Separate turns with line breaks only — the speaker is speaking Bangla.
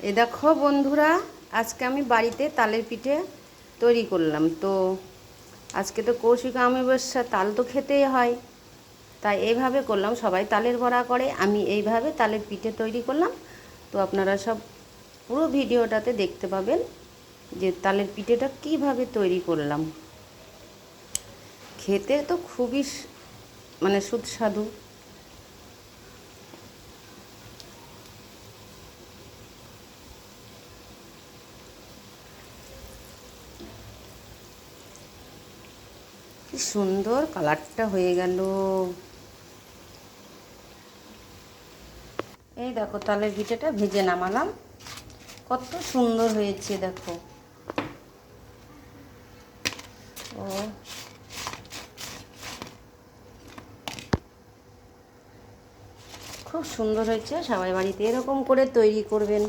এ দেখো বন্ধুরা, আজকে আমি বাড়িতে তালের পিঠে তৈরি করলাম। তো আজকে তো কৌশিক অমাবস্যা, তাল তো খেতেই হয়, তাই এইভাবে করলাম। সবাই তালের বড়া করে, আমি এইভাবে তালের পিঠে তৈরি করলাম। তো আপনারা সব পুরো ভিডিওটাতে দেখতে পাবেন যে তালের পিঠেটা কিভাবে তৈরি করলাম। খেতে তো খুবই সুস্বাদু। কি সুন্দর কালারটা হয়ে গেল। এই দেখো, তালের পিঠেটা ভেজে নামালাম, কত সুন্দর হয়েছে দেখো। ও খুব সুন্দর হয়েছে। সবাই বাড়িতে এরকম করে তৈরি করবেন।